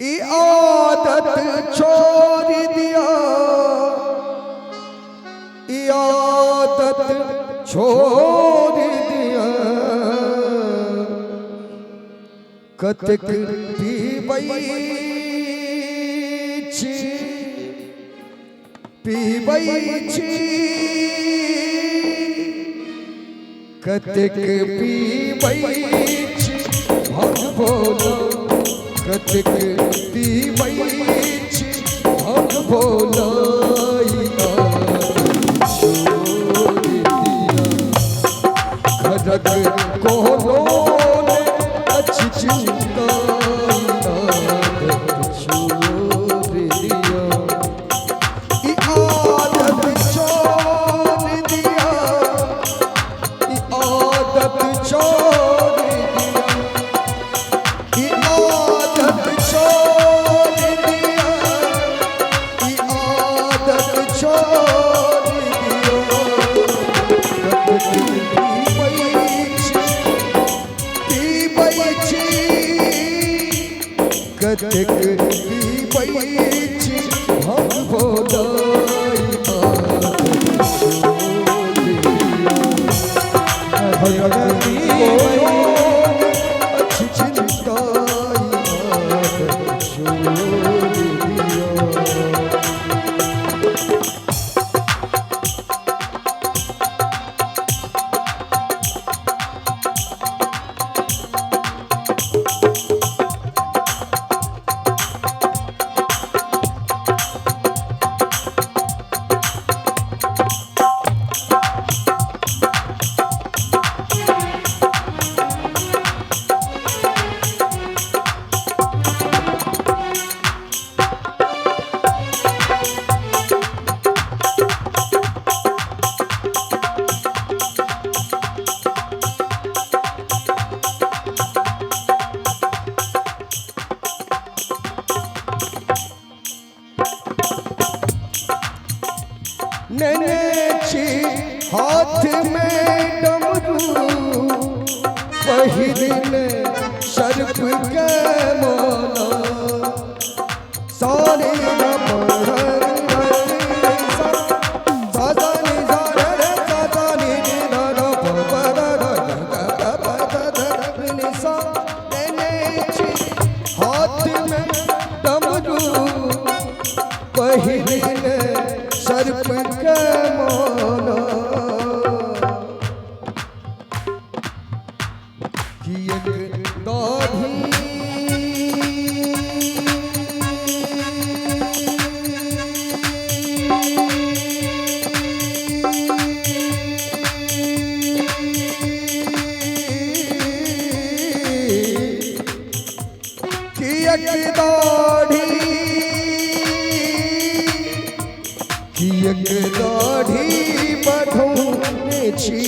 आदत छोड़ दिया, आदत छोड़ दिया, कतक पीबई छी, कतक पीबई छी हम बोलो, कतक पीबई छी हम बोलो, खरग कोनो ने अच्छी चिंता कतक पीबई छी हम बोलो, अच्छी चिंता नैने छी हाथ में डमरू, पहिरने सर्प के माला, सारे हाथ में डमरू, पहिरने सर्प के माला, कि एक दाढ़ी एक दाढ़ी बढ़ौने छी,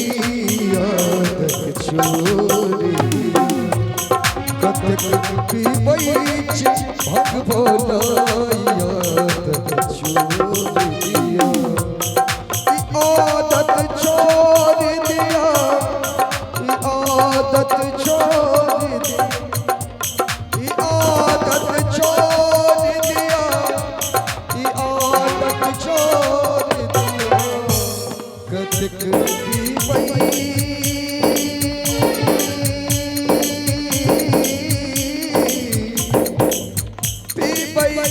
आदत छोड़ कतक पीबई छी हम बोलो, आदत छोड़ दिया, आदत छोड़ दिया, आदत छोड़ दिया, आदत छोड़ दिया, आदत छोड़ दिया, कतक पीबई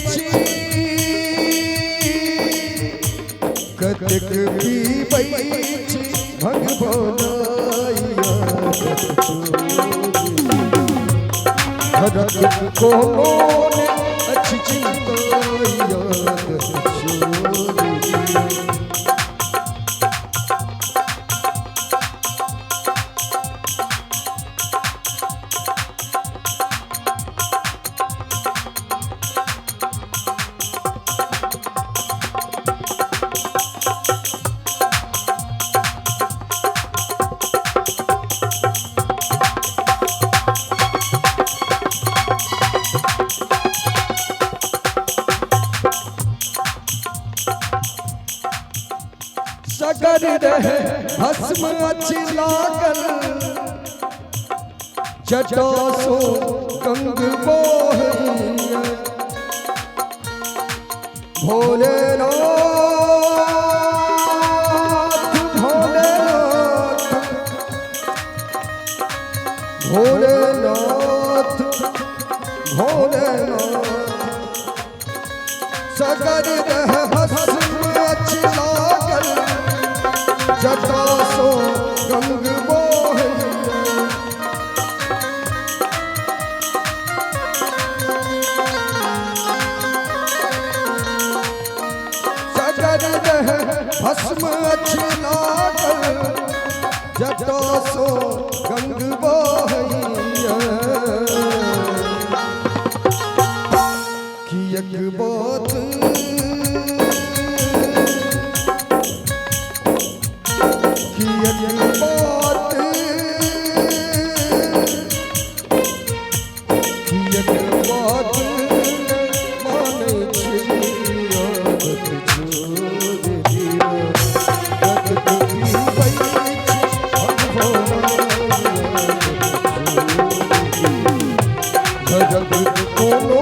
छी, कतक पीबई छी भंग बोलो, खरग कोनो ने अच्छी चिंता सगर रहे भस्म अच्छी लागल, जटा सो गंग बोह भोलेनाथ भोलेनाथ भोलेनाथ भोलेनाथ सगर रह भस्म अच्छी लागल जटा सो गंग बोहे सगर रह भस्म अच्छी लागल जटा सो गंग बोहिया कि एक बात कि एक बात कि एक बात माने छिया बत छोड़ दिया जगत की बैठ भगवान जगत कोनो